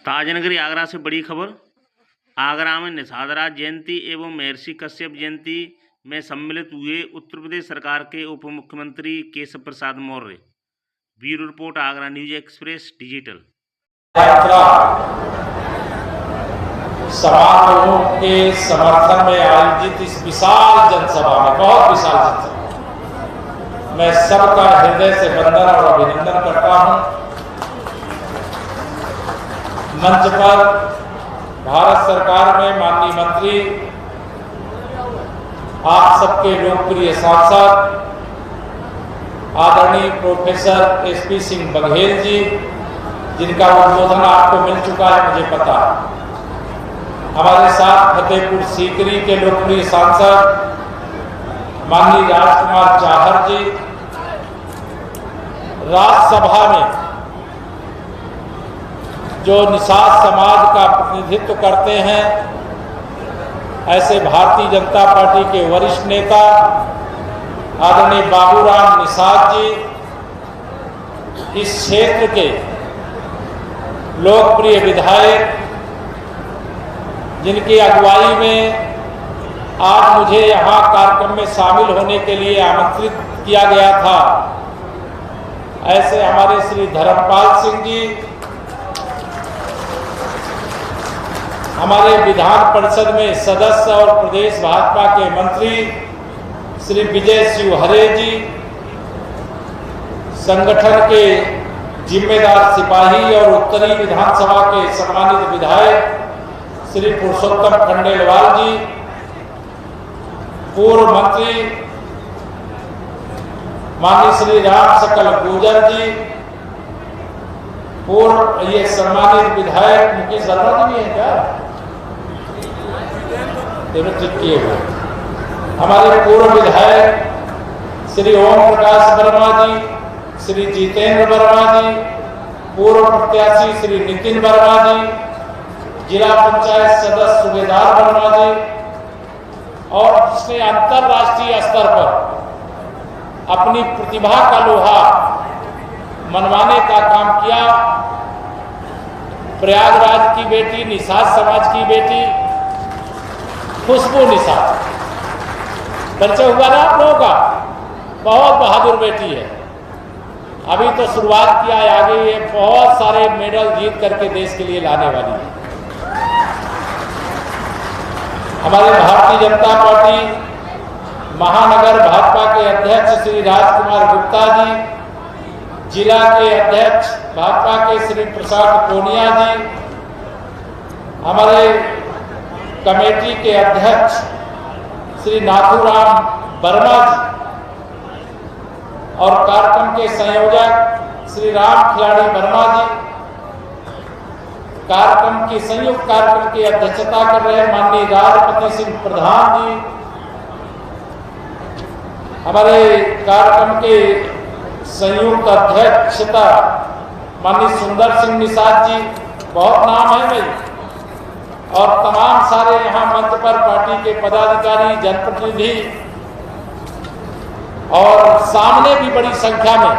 ताजनगरी आगरा से बड़ी खबर। आगरा में निषाद राज जयंती एवं महर्षि कश्यप जयंती में सम्मिलित हुए उत्तर प्रदेश सरकार के उप मुख्यमंत्री Keshav Prasad Maurya. Bureau report, Agra news express digital. यात्रा समारोह के समर्थन में आयोजित इस विशाल जनसभा में, बहुत विशाल जनसभा, मैं सबका हृदय से वंदन और अभिनंदन करता हूं। मंच पर भारत सरकार में माननीय मंत्री, आप सबके लोकप्रिय सांसद आदरणीय प्रोफेसर एसपी सिंह बघेल जी, जिनका उद्बोधन आपको मिल चुका है, मुझे पता है। हमारे साथ फतेहपुर सीकरी के लोकप्रिय सांसद माननीय राजकुमार चाहर जी, राज्यसभा में जो निषाद समाज का प्रतिनिधित्व करते हैं, ऐसे भारतीय जनता पार्टी के वरिष्ठ नेता आदरणीय बाबूराम निषाद जी, इस क्षेत्र के लोकप्रिय विधायक, जिनकी अगुवाई में आज मुझे यहाँ कार्यक्रम में शामिल होने के लिए आमंत्रित किया गया था, ऐसे हमारे श्री धर्मपाल सिंह जी, हमारे विधान परिषद में सदस्य और प्रदेश भाजपा के मंत्री श्री विजय शिवहरे जी, संगठन के जिम्मेदार सिपाही और उत्तरी विधानसभा के सम्मानित विधायक श्री पुरुषोत्तम खंडेलवाल जी, पूर्व मंत्री माननीय श्री राम सकल गुर्जर जी, पूर्व ये सम्मानित विधायक मुकेश शर्मा जी भी हैं क्या? ठीक किए हुए हमारे पूर्व विधायक श्री ओम प्रकाश वर्मा जी, श्री जितेंद्र वर्मा जी, पूर्व प्रत्याशी श्री नितिन वर्मा जी, जिला पंचायत सदस्य सूबेदार वर्मा जी, और जिसने अंतरराष्ट्रीय स्तर पर अपनी प्रतिभा का लोहा मनवाने का काम किया, प्रयागराज की बेटी, निषाद समाज की बेटी खुशबू निषाद, परिचय हुआ ना आप लोगों का? बहुत बहादुर बेटी है। अभी तो शुरुआत किया है, आगे ये बहुत सारे मेडल जीत करके देश के लिए लाने वाली है। हमारे भारतीय जनता पार्टी महानगर भाजपा के अध्यक्ष श्री राजकुमार गुप्ता जी, जिला के अध्यक्ष भाजपा के श्री प्रसाद पूनिया जी, हमारे कमेटी के अध्यक्ष श्री नाथूराम वर्मा जी, और कार्यक्रम के संयोजक श्री राम खिलाड़ी वर्मा जी, कार्यक्रम की संयुक्त कार्यक्रम की अध्यक्षता कर रहे माननीय राजपति सिंह प्रधान जी, हमारे कार्यक्रम के संयुक्त अध्यक्षता माननीय सुंदर सिंह निषाद जी, बहुत नाम है भाई, और तमाम सारे यहाँ मंच पर पार्टी के पदाधिकारी, जनप्रतिनिधि, और सामने भी बड़ी संख्या में,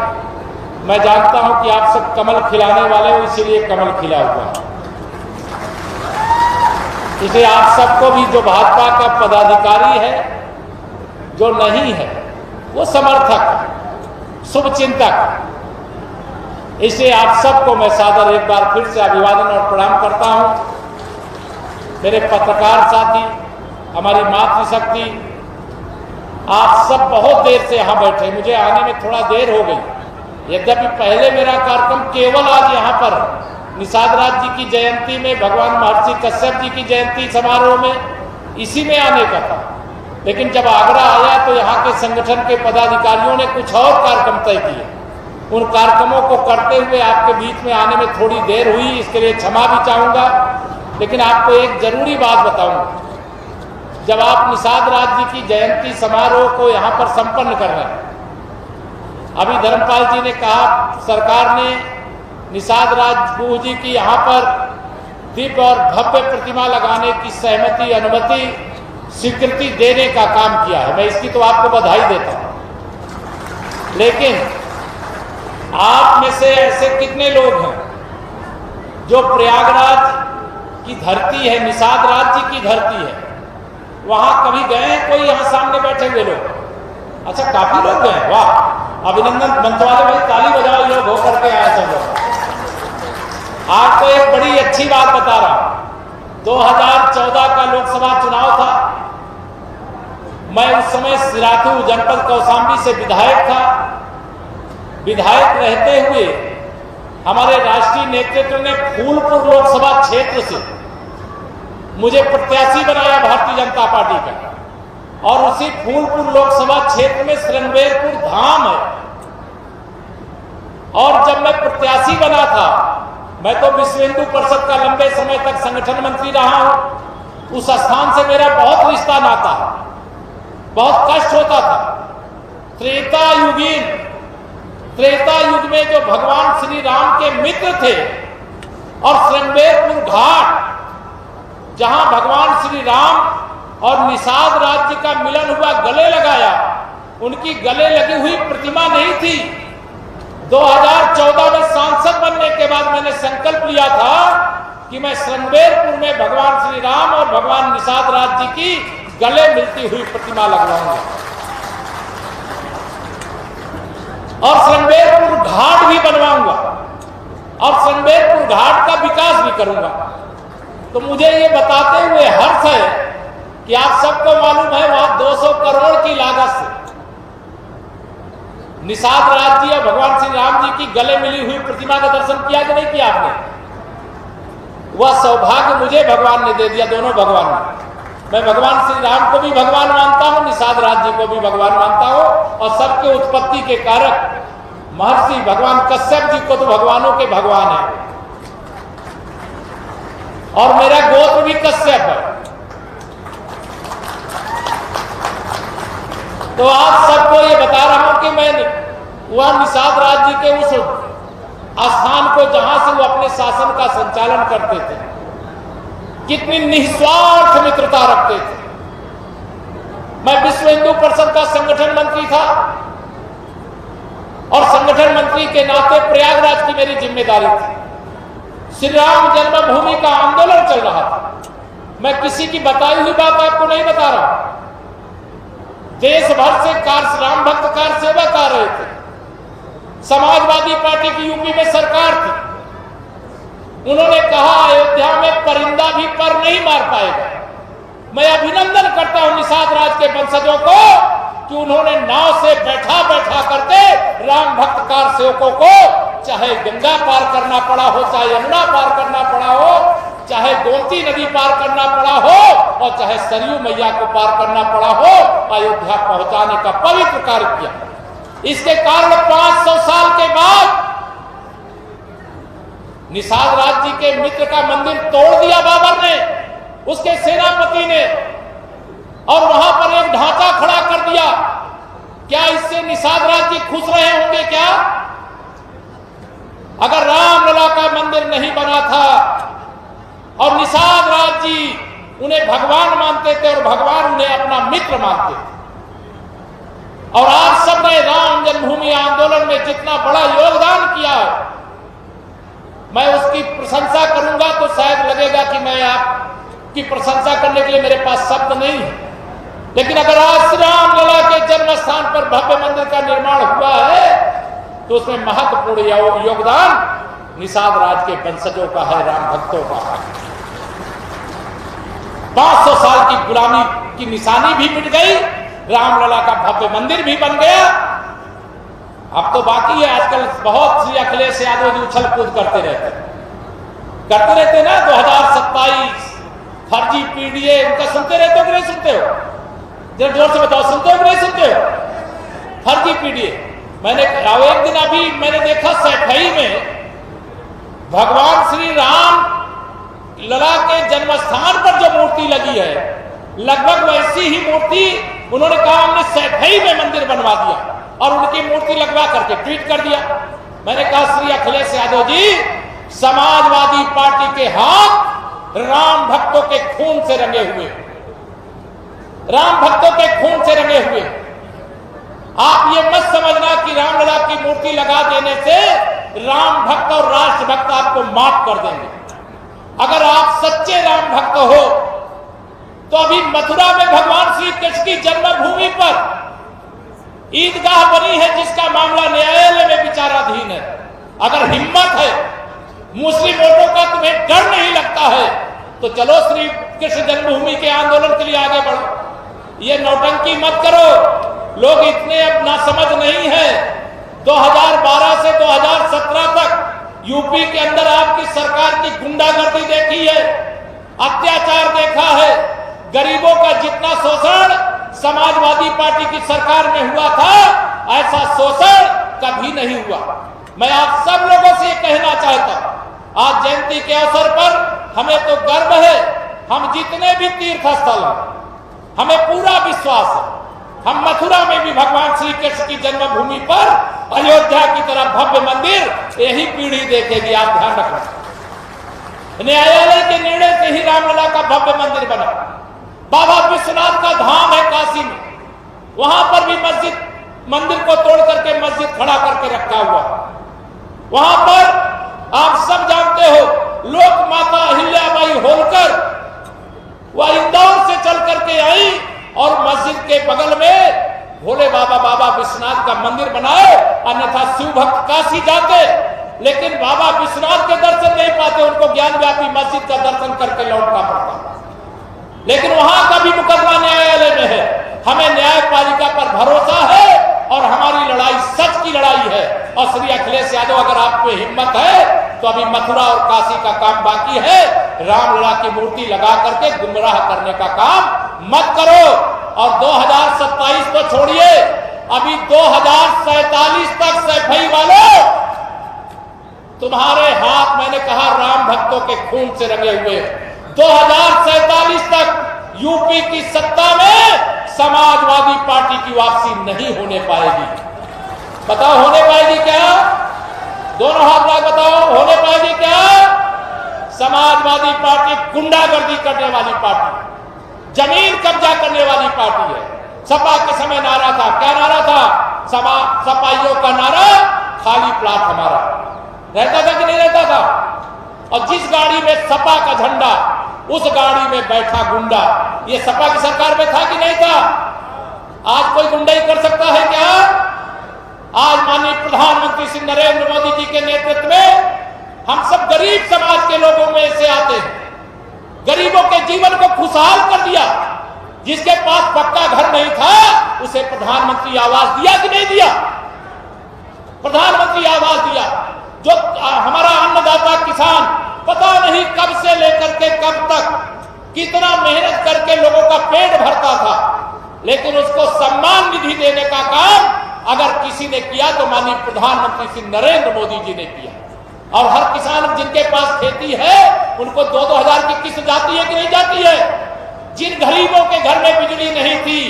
मैं जानता हूं कि आप सब कमल खिलाने वाले हो, इसीलिए कमल खिला हुआ है। इसलिए आप सबको भी, जो भाजपा का पदाधिकारी है, जो नहीं है वो समर्थक, शुभचिंतक, इसलिए आप सबको मैं सादर एक बार फिर से अभिवादन और प्रणाम करता हूं। मेरे पत्रकार साथी, हमारी मातृशक्ति, आप सब बहुत देर से यहाँ बैठे, मुझे आने में थोड़ा देर हो गई। यद्यपि पहले मेरा कार्यक्रम केवल आज यहाँ पर निषाद राज जी की जयंती में, भगवान महर्षि कश्यप जी की जयंती समारोह में, इसी में आने का था, लेकिन जब आगरा आया तो यहाँ के संगठन के पदाधिकारियों ने कुछ और कार्यक्रम तय किए। उन कार्यक्रमों को करते हुए आपके बीच में आने में थोड़ी देर हुई, इसके लिए क्षमा भी चाहूँगा। लेकिन आपको एक जरूरी बात बताऊंगा, जब आप निषाद राज जी की जयंती समारोह को यहाँ पर संपन्न कर रहे हैं, अभी धर्मपाल जी ने कहा सरकार ने निषाद राज गुरु जी की यहाँ पर दिव्य और भव्य प्रतिमा लगाने की सहमति, अनुमति, स्वीकृति देने का काम किया है। मैं इसकी तो आपको बधाई देता हूं। लेकिन आप में से ऐसे कितने लोग हैं जो प्रयागराज की धरती है, निषाद राज्य की धरती है, वहां कभी गए कोई? यहां सामने बैठे हुए लोग, अच्छा काफी लोग गए, वाह, अभिनंदन। मंच वाले भाई ताली बजाओ, लोग हो करके आए सब लोग। आपको एक बड़ी अच्छी बात बता रहा हूं, 2014 का लोकसभा चुनाव था। मैं उस समय सिराथू जनपद कौशाम्बी से विधायक था। विधायक रहते हुए हमारे राष्ट्रीय नेतृत्व ने फूलपुर लोकसभा क्षेत्र से मुझे प्रत्याशी बनाया भारतीय जनता पार्टी का, और उसी फूलपुर लोकसभा क्षेत्र में श्रृंगेरपुर धाम है। और जब मैं प्रत्याशी बना था, मैं तो विश्व हिंदू परिषद का लंबे समय तक संगठन मंत्री रहा हूं। उस स्थान से मेरा बहुत रिश्ता नाता है, बहुत कष्ट होता था। त्रेता युग में जो भगवान श्री राम के मित्र थे, और श्रृंगेरपुर घाट जहां भगवान श्री राम और निषाद राज्य का मिलन हुआ, गले लगाया, उनकी गले लगी हुई प्रतिमा नहीं थी। 2014 में सांसद बनने के बाद मैंने संकल्प लिया था कि मैं श्रृंगेरपुर में भगवान श्री राम और भगवान निषाद राज्य की गले मिलती हुई प्रतिमा लगवाऊंगा, और श्रृंगेरपुर घाट भी बनवाऊंगा, और श्रृंगेरपुर घाट का विकास भी करूंगा। तो मुझे ये बताते हुए हर्ष है कि आप सबको मालूम है, वहां 200 करोड़ की लागत से निषाद राज्य और भगवान श्री राम जी की गले मिली हुई प्रतिमा का दर्शन किया कि नहीं किया आपने? वह सौभाग्य मुझे भगवान ने दे दिया, दोनों भगवान ने। मैं भगवान श्री राम को भी भगवान मानता हूं, निषाद राज्य को भी भगवान मानता हूं, और सबके उत्पत्ति के कारक महर्षि भगवान कश्यप जी को तो भगवानों के भगवान है, और मेरा गोत्र भी कश्यप है। तो आप सबको ये बता रहा हूं कि मैं वह निषाद राज्य के उस स्थान को जहां से वो अपने शासन का संचालन करते थे, कितनी निस्वार्थ मित्रता रखते थे। मैं विश्व हिंदू परिषद का संगठन मंत्री था, और संगठन मंत्री के नाते प्रयागराज की मेरी जिम्मेदारी थी। श्री राम जन्मभूमि का आंदोलन चल रहा था। मैं किसी की बताई हुई बात आपको नहीं बता रहा। देश भर से राम भक्त कार सेवक आ रहे थे। समाजवादी पार्टी की यूपी में सरकार थी। उन्होंने कहा अयोध्या में परिंदा भी पर नहीं मार पाएगा। मैं अभिनंदन करता हूं निषाद राज के वंशजों को कि उन्होंने नाव से बैठा बैठा करके राम भक्त कार सेवकों को, चाहे गंगा पार करना पड़ा हो, चाहे यमुना पार करना पड़ा हो, चाहे गोमती नदी पार करना पड़ा हो, और चाहे सरयू मैया को पार करना पड़ा हो, अयोध्या पहुंचाने का पवित्र कार्य किया। इसके कारण 500 साल के बाद निषाद राज्य के मित्र का मंदिर तोड़ दिया बाबर ने, उसके सेनापति ने, और वहां पर एक ढांचा खड़ा कर दिया। क्या इससे निषाद राज्य खुश रहे होंगे क्या? अगर रामलला का मंदिर नहीं बना था और निषाद राज्य उन्हें भगवान मानते थे और भगवान उन्हें अपना मित्र मानते थे, और आप सबने राम जन्मभूमि आंदोलन में जितना बड़ा योगदान किया है, मैं उसकी प्रशंसा करूंगा तो शायद लगेगा कि मैं आपकी प्रशंसा करने के लिए मेरे पास शब्द नहीं है। लेकिन अगर आज श्री रामलला के जन्म स्थान पर भव्य मंदिर का निर्माण हुआ है, तो उसमें महत्वपूर्ण योगदान निषाद राज के वंशजों का है, राम भक्तों का है। 500 साल की गुलामी की निशानी भी मिट गई, रामलला का भव्य मंदिर भी बन गया। अब तो बाकी है, आजकल बहुत सी अखिलेश यादव जी उछल कूद करते रहते ना। 2027 फर्जी पीडीए उनका सुनते रहते हो कि नहीं सुनते हो? जरा जोर से बताओ, सुनते हो कि नहीं सुनते हो? फर्जी पीडीए। मैंने एक दिन अभी मैंने देखा सैफई में भगवान श्री राम लला के जन्म स्थान पर जो मूर्ति लगी है, लगभग वैसी ही मूर्ति उन्होंने कहा हमने सैफई में मंदिर बनवा दिया, और उनकी मूर्ति लगवा करके ट्वीट कर दिया। मैंने कहा श्री अखिलेश यादव जी, समाजवादी पार्टी के हाथ राम भक्तों के खून से रंगे हुए, राम भक्तों के खून से रंगे हुए। आप ये मत समझना कि रामलला की मूर्ति लगा देने से राम भक्त और राष्ट्र भक्त आपको माफ कर देंगे। अगर आप सच्चे राम भक्त हो तो अभी मथुरा में भगवान श्री कृष्ण की जन्मभूमि पर ईदगाह बनी है, जिसका मामला न्यायालय में विचाराधीन है। अगर हिम्मत है, मुस्लिम वोटों का तुम्हें डर नहीं लगता है, तो चलो श्री कृष्ण जन्मभूमि के आंदोलन के लिए आगे बढ़ो। ये नौटंकी मत करो। लोग इतने अब नासमझ नहीं है। 2012 से 2017 तक यूपी के अंदर आपकी सरकार की गुंडागर्दी देखी है, अत्याचार देखा है। गरीबों का जितना शोषण समाजवादी पार्टी की सरकार में हुआ था, ऐसा शोषण कभी नहीं हुआ। मैं आप सब लोगों से कहना चाहता हूं, आज जयंती के अवसर पर हमें तो गर्व है। हम जितने भी तीर्थ स्थल हैं, हमें पूरा विश्वास है, हम मथुरा में भी भगवान श्री कृष्ण की जन्मभूमि पर अयोध्या की तरह भव्य मंदिर यही पीढ़ी देखेगी। आप ध्यान रखना। न्यायालय के निर्णय से ही रामलला का भव्य मंदिर बना। बाबा विश्वनाथ का धाम है काशी में, वहां पर भी मंदिर को तोड़ करके मस्जिद खड़ा करके रखा हुआ। वहां पर आप सब जानते हो, लोक माता अहिल्याबाई होलकर वह इंदौर से चल करके आई और मस्जिद के बगल में भोले बाबा विश्वनाथ का मंदिर बनाए। अन्यथा शिव भक्त काशी जाते, लेकिन बाबा विश्वनाथ के दर्शन नहीं पाते, उनको ज्ञानव्यापी मस्जिद का दर्शन करके लौटना पड़ता। लेकिन वहां का भी मुकदमा न्यायालय में है। हमें न्यायपालिका पर भरोसा है और हमारी लड़ाई सच की लड़ाई है। और श्री अखिलेश यादव, अगर आप पे हिम्मत है तो अभी मथुरा और काशी का काम बाकी है। रामलला की मूर्ति लगा करके गुमराह करने का काम मत करो। और 2027 तो छोड़िए, अभी 2047 तक सैफई वालों, तुम्हारे हाथ, मैंने कहा, राम भक्तों के खून से रंगे हुए। 2047 तक यूपी की सत्ता में समाजवादी पार्टी की वापसी नहीं होने पाएगी। बताओ होने पाएगी क्या? दोनों हाथ ला बताओ, होने पाएगी क्या? समाजवादी पार्टी गुंडागर्दी करने वाली पार्टी, जमीन कब्जा करने वाली पार्टी है। सपा के समय नारा था, क्या नारा था? सपाइयों का नारा, खाली प्लाट हमारा। रहता था कि नहीं रहता था? और जिस गाड़ी में सपा का झंडा, उस गाड़ी में बैठा गुंडा। ये सपा की सरकार में था कि नहीं था? आज कोई गुंडाई कर सकता है क्या? आज माननीय प्रधानमंत्री श्री नरेंद्र मोदी जी के नेतृत्व में हम सब गरीब समाज के लोगों में से आते हैं। गरीबों के जीवन को खुशहाल कर दिया। जिसके पास पक्का घर नहीं था, उसे प्रधानमंत्री आवास दिया कि नहीं दिया? प्रधानमंत्री आवास दिया। जो हमारा अन्नदाता किसान पता नहीं कब से लेकर के कब तक कितना मेहनत करके लोगों का पेट भरता था, लेकिन उसको सम्मान निधि देने का काम अगर किसी ने किया तो माननीय प्रधानमंत्री श्री नरेंद्र मोदी जी ने किया। और हर किसान जिनके पास खेती है, उनको 2-2 हजार की किस्त जाती है कि नहीं जाती है? जिन गरीबों के घर में बिजली नहीं थी,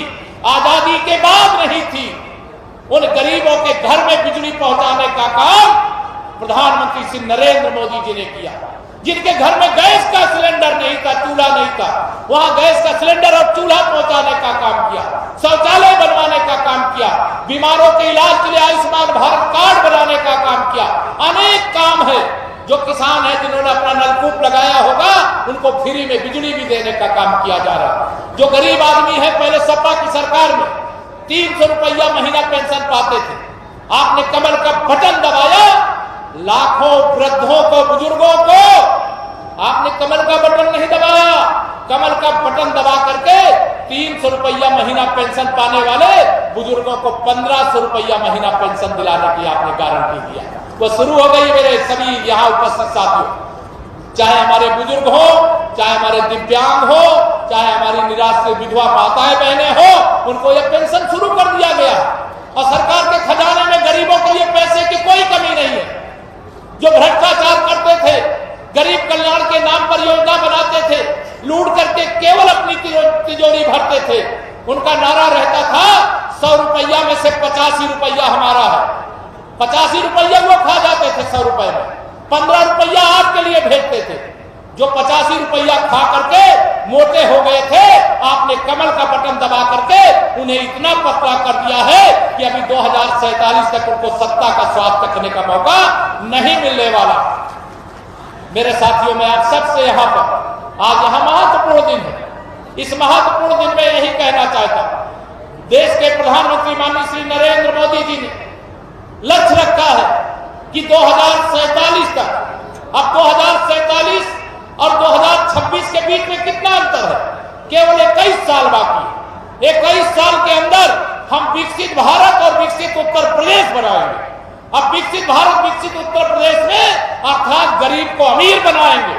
आजादी के बाद नहीं थी, उन गरीबों के घर में बिजली पहुंचाने का काम प्रधानमंत्री श्री नरेंद्र मोदी जी ने किया। जिनके घर में गैस का सिलेंडर नहीं था, चूल्हा नहीं था, वहां गैस का सिलेंडर और चूल्हा पहुंचाने का काम किया। शौचालय बनवाने का काम किया। बीमारों के इलाज के लिए आयुष्मान भारत कार्ड बनाने का काम किया। अनेक काम है। जो किसान है जिन्होंने अपना नलकूप लगाया होगा, उनको फ्री में बिजली भी देने का काम किया जा रहा है। जो गरीब आदमी है, पहले सपा की सरकार में 300 रुपया महीना पेंशन पाते थे। आपने कमल का बटन दबाया, लाखों वृद्धों को, बुजुर्गों को आपने कमल का बटन नहीं दबाया। कमल का बटन दबा करके 300 रुपया महीना पेंशन पाने वाले बुजुर्गों को 1500 रुपया महीना पेंशन दिलाने की आपने गारंटी दिया। वो शुरू हो गई मेरे सभी यहाँ उपस्थित साथियों। चाहे हमारे बुजुर्ग हो, चाहे हमारे दिव्यांग हो, चाहे हमारी निराश्रित विधवा माताएं बहनें हो, उनको यह पेंशन शुरू कर दिया गया। और सरकार के खजाने में गरीबों के लिए पैसे की कोई कमी नहीं है। जो भ्रष्टाचार करते थे, गरीब कल्याण के नाम पर योजना बनाते थे, लूट करके केवल अपनी तिजोरी भरते थे, उनका नारा रहता था 100 रुपया में से 85 रुपया हमारा है। 85 रुपया वो खा जाते थे 100 रुपए में, 15 रुपया आपके लिए भेजते थे। जो 85 रुपया खा करके मोटे हो गए थे, आपने कमल का बटन दबा करके उन्हें इतना पतला कर दिया है कि अभी 2047 तक उनको सत्ता का स्वाद चखने का मौका नहीं मिलने वाला। मेरे साथियों, मैं आप सबसे यहाँ पर आज यहाँ महत्वपूर्ण दिन है। इस महत्वपूर्ण दिन में यही कहना चाहता हूं, देश के प्रधानमंत्री माननीय श्री नरेंद्र मोदी जी ने लक्ष्य रखा है कि 2047 तक, अब 2047 और 2026 के बीच में कितना अंतर है, केवल 21 साल बाकी है। 21 साल के अंदर हम विकसित भारत और विकसित उत्तर प्रदेश बनाएंगे। अब विकसित भारत विकसित उत्तर प्रदेश में अर्थात गरीब को अमीर बनाएंगे,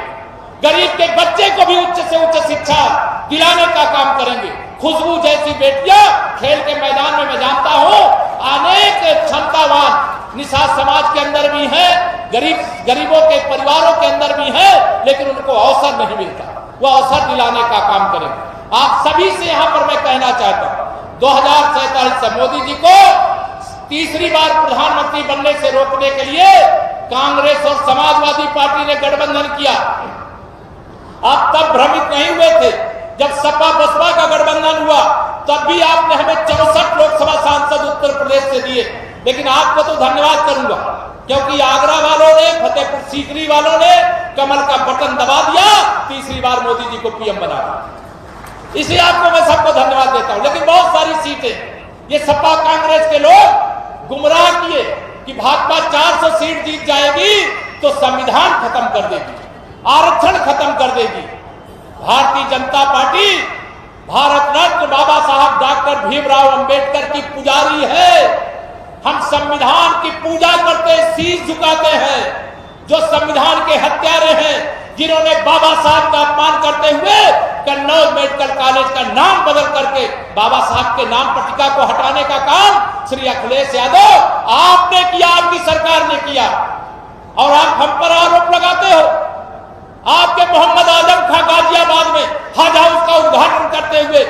गरीब के बच्चे को भी उच्च से उच्च शिक्षा दिलाने का काम करेंगे। खुशबू जैसी बेटियां खेल के मैदान में मैं जानता हूं अनेक क्षमतावान निषाद समाज के अंदर भी है, गरीबों के परिवारों के अंदर भी है, लेकिन उनको अवसर नहीं मिलता। वो अवसर दिलाने का काम करेंगे। आप सभी से यहां पर मैं कहना चाहता हूं, 2047 से मोदी जी को तीसरी बार प्रधानमंत्री बनने से रोकने के लिए कांग्रेस और समाजवादी पार्टी ने गठबंधन किया। आप तब भ्रमित नहीं हुए थे जब सपा बसपा का गठबंधन हुआ, तब भी आपने हमें 64 लोकसभा सांसद उत्तर प्रदेश से दिए। लेकिन आपको तो धन्यवाद करूंगा, क्योंकि आगरा वालों ने, फतेहपुर सीकरी वालों ने कमल का बटन दबा दिया, तीसरी बार मोदी जी को पीएम बना दिया। इसलिए आपको मैं सबको धन्यवाद देता हूं। लेकिन बहुत सारी सीटें ये सपा कांग्रेस के लोग गुमराह किए कि भाजपा 400 सीट जीत जाएगी तो संविधान खत्म कर देगी, आरक्षण खत्म कर देगी। भारतीय जनता पार्टी भारत रत्न बाबा साहब डॉक्टर भीमराव अंबेडकर की पुजारी है। हम संविधान की पूजा करते, शीश झुकाते हैं। जो संविधान के हत्यारे हैं, जिन्होंने बाबा साहब का अपमान करते हुए कन्नौज मेडिकल कॉलेज का नाम बदल करके बाबा साहब के नाम पट्टिका को हटाने का काम श्री अखिलेश यादव आपने किया, आपकी सरकार ने किया। और आप हम पर आरोप लगाते हो। आपके मोहम्मद आजम खां गाजियाबाद में हज हाउस का उद्घाटन करते हुए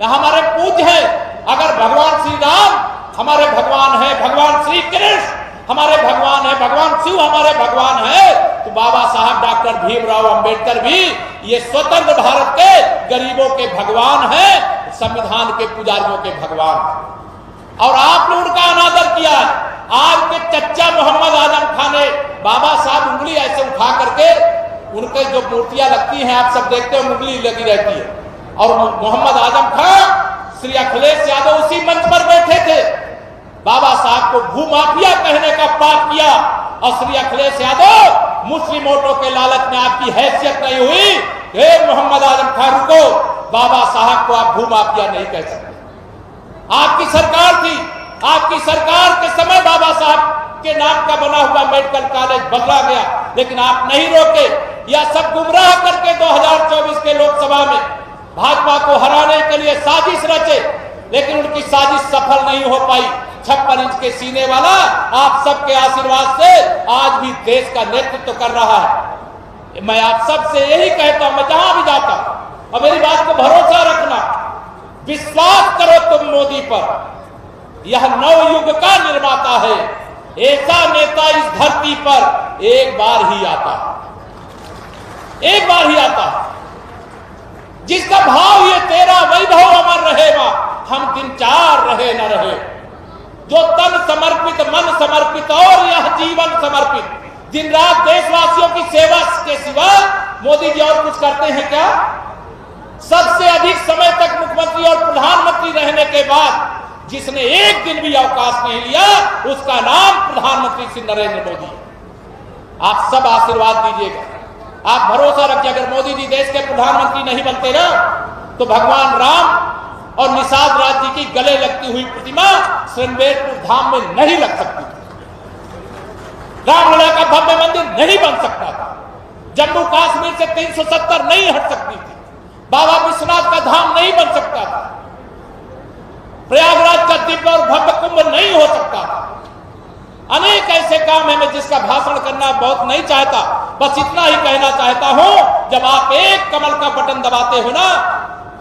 हमारे पूज्य हैं। अगर भगवान श्री राम हमारे भगवान है, भगवान श्री कृष्ण हमारे भगवान है, भगवान शिव हमारे भगवान है, तो बाबा साहब डॉक्टर भीमराव अंबेडकर भी ये स्वतंत्र भारत के गरीबों के भगवान हैं, संविधान के पुजारियों के भगवान। और आपने उनका अनादर किया। आज के चच्चा मोहम्मद आजम खान ने बाबा साहब उंगली ऐसे उठा करके, उनके जो मूर्तियां लगती हैं आप सब देखते हो, उंगली लगी रहती है। और मोहम्मद आजम खान, श्री अखिलेश यादव उसी मंच पर बैठे थे। बाबा साहब को भूमाफिया कहने का पाप किया और श्री अखिलेश यादव मुस्लिम वोटों के लालच में आपकी हैसियत नहीं हुई। हे मोहम्मद आजम खान को, बाबा साहब को आप भूमाफिया नहीं कह सकते। आपकी सरकार थी, आपकी सरकार के समय बाबा साहब के नाम का बना हुआ मेडिकल कॉलेज बदला गया, लेकिन आप नहीं रोके। यह सब गुमराह करके 2024 के लोकसभा में भाजपा को हराने के लिए साजिश रचे, लेकिन उनकी साजिश सफल नहीं हो पाई। 56 इंच के सीने वाला आप सबके आशीर्वाद से आज भी देश का नेतृत्व कर रहा है। मैं आप सबसे यही कहता हूं, मैं जहां भी जाता हूं, और मेरी बात को भरोसा रखना, विश्वास करो तुम मोदी पर। यह नवयुग का निर्माता है। ऐसा नेता इस धरती पर एक बार ही आता, एक बार ही आता, जिसका भाव ये तेरा वैभव अमर रहेगा, हम दिन चार रहे न रहे। जो तन समर्पित, मन समर्पित और यह जीवन समर्पित, दिन रात देशवासियों की सेवा के सिवा मोदी जी और कुछ करते हैं क्या? सबसे अधिक समय तक मुख्यमंत्री और प्रधानमंत्री रहने के बाद जिसने एक दिन भी अवकाश नहीं लिया, उसका नाम प्रधानमंत्री श्री नरेंद्र मोदी। आप सब आशीर्वाद दीजिएगा, आप भरोसा रखिए। अगर मोदी जी देश के प्रधानमंत्री नहीं बनते ना, तो भगवान राम और निषाद राज जी की गले लगती हुई प्रतिमा श्रृंगेरपुर धाम में नहीं लग सकती थी। रामलला का भव्य मंदिर नहीं बन सकता था। जम्मू कश्मीर से 370 नहीं हट सकती थी। बाबा विश्वनाथ का धाम नहीं बन सकता था। प्रयागराज का दिव्य और भव्य कुंभ नहीं हो सकता था। अनेक ऐसे काम है, मैं जिसका भाषण करना बहुत नहीं चाहता, बस इतना ही कहना चाहता हूं, जब आप एक कमल का बटन दबाते हो ना,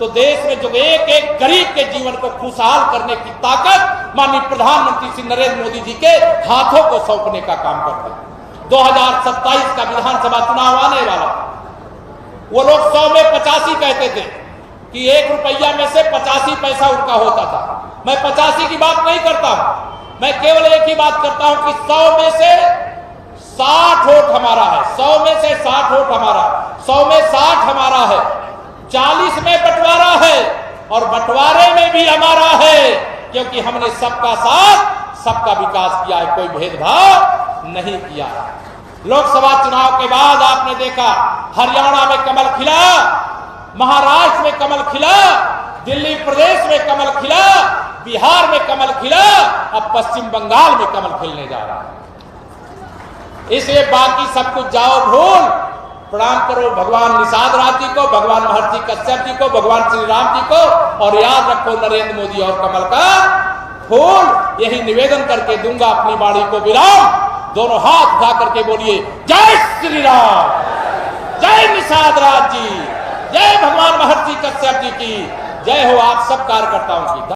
तो देश में जो एक एक गरीब के जीवन को खुशहाल करने की ताकत माननीय प्रधानमंत्री श्री नरेंद्र मोदी जी के हाथों को सौंपने का काम करते हैं। 2027 का विधानसभा चुनाव आने वाला, वो लोग 100 में 85 कहते थे कि 1 रुपया में से 85 पैसा उनका होता था। मैं 85 की बात नहीं करता हूं, मैं केवल एक ही बात करता हूं कि 100 में से 60 वोट हमारा है, 100 में से 60 वोट हमारा, 100 में 60 हमारा है, 40 में बंटवारा है और बंटवारे में भी हमारा है, क्योंकि हमने सबका साथ सबका विकास किया है, कोई भेदभाव नहीं किया। लोकसभा चुनाव के बाद आपने देखा हरियाणा में कमल खिला, महाराष्ट्र में कमल खिला, दिल्ली प्रदेश में कमल खिला, बिहार में कमल खिला, अब पश्चिम बंगाल में कमल खिलने जा रहा है। इसलिए बाकी सब कुछ जाओ भूल, प्रणाम करो भगवान निषाद राज जी को, भगवान महर्षि कश्यप जी को, भगवान श्री राम जी को, और याद रखो नरेंद्र मोदी और कमल का फूल। यही निवेदन करके दूंगा अपनी वाणी को विराम। दोनों हाथ उठा करके बोलिए जय श्री राम, जय निषाद राज जी, जय भगवान महर्षि कश्यप जी की जय हो। आप सब कार्यकर्ताओं की